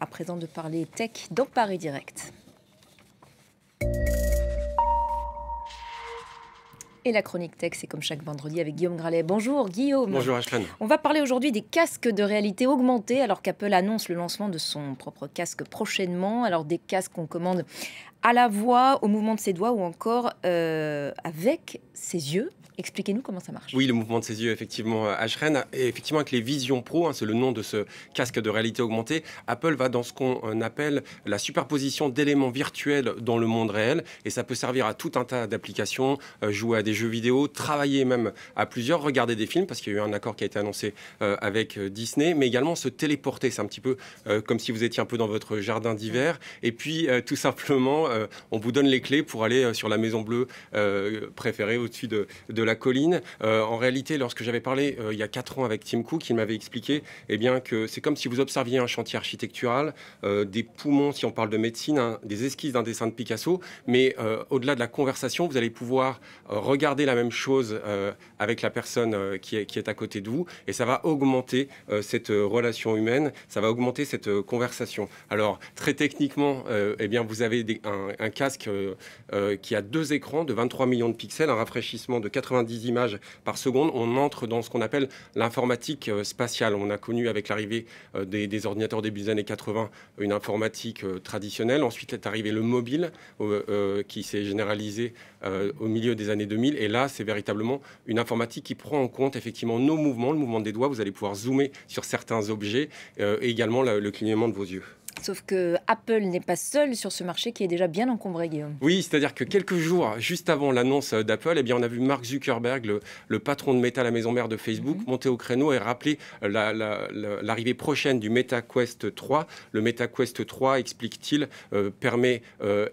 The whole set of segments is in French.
présent de parler tech dans Paris Direct. Et la chronique tech, c'est comme chaque vendredi avec Guillaume Gralet. Bonjour Guillaume. Bonjour Ashlen. On va parler aujourd'hui des casques de réalité augmentée, alors qu'Apple annonce le lancement de son propre casque prochainement. Alors des casques qu'on commande à la voix, au mouvement de ses doigts ou encore avec ses yeux. Expliquez-nous comment ça marche. Oui, le mouvement de ses yeux, effectivement, Ashren. Et effectivement, avec les Vision Pro, c'est le nom de ce casque de réalité augmentée, Apple va dans ce qu'on appelle la superposition d'éléments virtuels dans le monde réel. Et ça peut servir à tout un tas d'applications, jouer à des jeux vidéo, travailler même à plusieurs, regarder des films, parce qu'il y a eu un accord qui a été annoncé avec Disney, mais également se téléporter. C'est un petit peu comme si vous étiez un peu dans votre jardin d'hiver. Et puis, tout simplement, on vous donne les clés pour aller sur la Maison Bleue préférée au-dessus de la colline. En réalité, lorsque j'avais parlé il y a 4 ans avec Tim Cook, il m'avait expliqué que c'est comme si vous observiez un chantier architectural, des poumons, si on parle de médecine, des esquisses d'un dessin de Picasso, mais au-delà de la conversation, vous allez pouvoir regarder la même chose avec la personne qui est à côté de vous, et ça va augmenter cette relation humaine, ça va augmenter cette conversation. Alors, très techniquement, vous avez un casque qui a 2 écrans de 23 millions de pixels, un rafraîchissement de 90 images par seconde. On entre dans ce qu'on appelle l'informatique spatiale. On a connu avec l'arrivée des ordinateurs début des années 80 une informatique traditionnelle. Ensuite est arrivé le mobile qui s'est généralisé au milieu des années 2000. Et là, c'est véritablement une informatique qui prend en compte effectivement nos mouvements, le mouvement des doigts. Vous allez pouvoir zoomer sur certains objets et également le clignement de vos yeux. Sauf que Apple n'est pas seul sur ce marché qui est déjà bien encombré, Guillaume. Oui, c'est-à-dire que quelques jours juste avant l'annonce d'Apple, on a vu Mark Zuckerberg, le patron de Meta, la maison mère de Facebook, monter au créneau et rappeler l'arrivée prochaine du Meta Quest 3. Le Meta Quest 3, explique-t-il, permet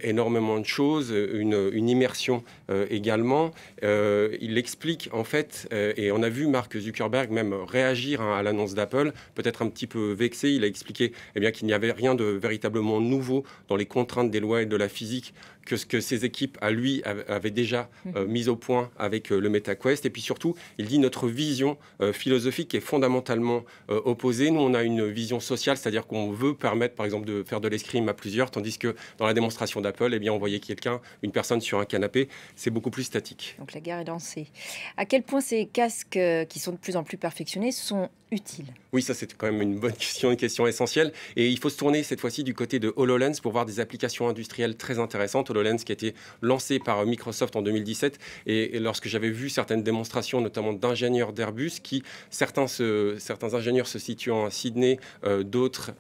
énormément de choses, une immersion également. Il explique en fait, et on a vu Mark Zuckerberg même réagir à l'annonce d'Apple, peut-être un petit peu vexé. Il a expliqué qu'il n'y avait rien de véritablement nouveau dans les contraintes des lois et de la physique que ce que ses équipes, à lui, avaient déjà mis au point avec le MetaQuest. Et puis surtout, il dit notre vision philosophique est fondamentalement opposée. Nous, on a une vision sociale, c'est-à-dire qu'on veut permettre, par exemple, de faire de l'escrime à plusieurs, tandis que dans la démonstration d'Apple, on voyait une personne sur un canapé. C'est beaucoup plus statique. Donc la guerre est lancée. À quel point ces casques, qui sont de plus en plus perfectionnés, sont utiles? Oui, ça c'est quand même une bonne question, une question essentielle. Et il faut se tourner cette fois-ci du côté de HoloLens pour voir des applications industrielles très intéressantes. HoloLens qui a été lancé par Microsoft en 2017. Et lorsque j'avais vu certaines démonstrations, notamment d'ingénieurs d'Airbus, certains ingénieurs se situant à Sydney, d'autres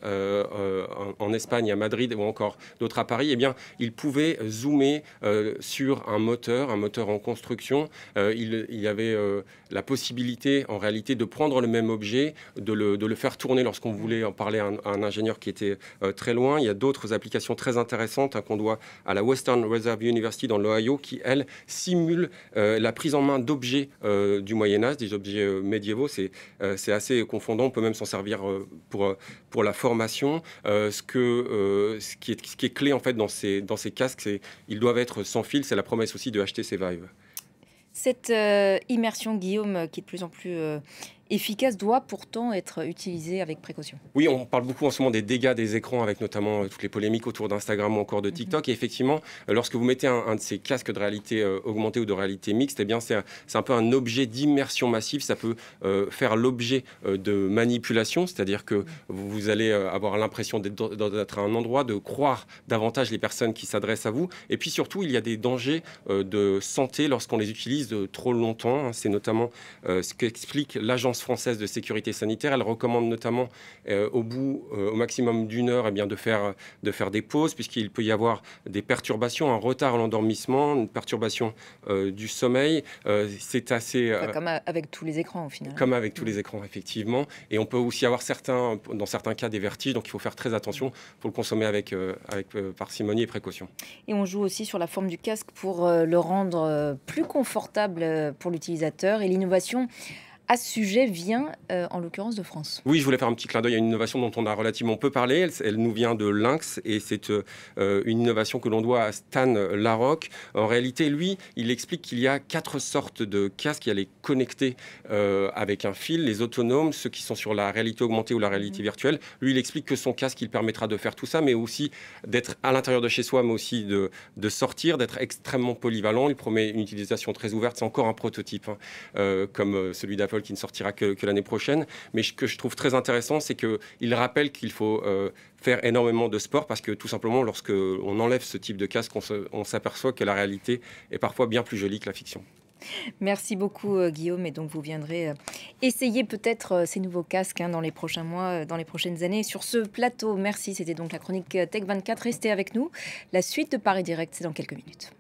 en Espagne, à Madrid, ou encore d'autres à Paris, ils pouvaient zoomer sur un moteur en construction. Il y avait la possibilité, en réalité, de prendre le même objet, de le faire tourner lorsqu'on voulait en parler à un ingénieur qui était très loin. Il y a d'autres applications très intéressantes qu'on doit à la Western Reserve University dans l'Ohio qui, elle, simule la prise en main d'objets du Moyen-Âge, des objets médiévaux. C'est assez confondant. On peut même s'en servir pour la formation. Ce qui est clé en fait dans ces casques, c'est qu'ils doivent être sans fil. C'est la promesse aussi de HTC Vive. Cette immersion, Guillaume, qui est de plus en plus efficace, doit pourtant être utilisée avec précaution. Oui, on parle beaucoup en ce moment des dégâts des écrans avec notamment toutes les polémiques autour d'Instagram ou encore de TikTok. Et effectivement, lorsque vous mettez un de ces casques de réalité augmentée ou de réalité mixte, c'est un peu un objet d'immersion massive. Ça peut faire l'objet de manipulation, c'est-à-dire que vous allez avoir l'impression d'être à un endroit, de croire davantage les personnes qui s'adressent à vous. Et puis surtout, il y a des dangers de santé lorsqu'on les utilise trop longtemps. C'est notamment ce qu'explique l'Agence française de sécurité sanitaire. Elle recommande notamment au maximum d'1 heure de faire des pauses, puisqu'il peut y avoir des perturbations, un retard à l'endormissement, une perturbation du sommeil. C'est assez... comme avec tous les écrans au final. Comme avec tous les écrans, effectivement. Et on peut aussi avoir dans certains cas des vertiges, donc il faut faire très attention. Il faut le consommer avec parcimonie et précaution. Et on joue aussi sur la forme du casque pour le rendre plus confortable pour l'utilisateur. Et l'innovation à ce sujet vient, en l'occurrence, de France. Oui, je voulais faire un petit clin d'œil à une innovation dont on a relativement peu parlé. Elle nous vient de Lynx et c'est une innovation que l'on doit à Stan Larocque. En réalité, lui, il explique qu'il y a 4 sortes de casques. Il y a les connectés avec un fil, les autonomes, ceux qui sont sur la réalité augmentée ou la réalité virtuelle. Lui, il explique que son casque, il permettra de faire tout ça, mais aussi d'être à l'intérieur de chez soi, mais aussi de sortir, d'être extrêmement polyvalent. Il promet une utilisation très ouverte. C'est encore un prototype, hein, comme celui d'Apple qui ne sortira que l'année prochaine. Mais ce que je trouve très intéressant, c'est qu'il rappelle qu'il faut faire énormément de sport parce que tout simplement, lorsque on enlève ce type de casque, on s'aperçoit que la réalité est parfois bien plus jolie que la fiction. Merci beaucoup, Guillaume. Et donc, vous viendrez essayer peut-être ces nouveaux casques dans les prochains mois, dans les prochaines années sur ce plateau. Merci. C'était donc la chronique Tech 24. Restez avec nous. La suite de Paris Direct, c'est dans quelques minutes.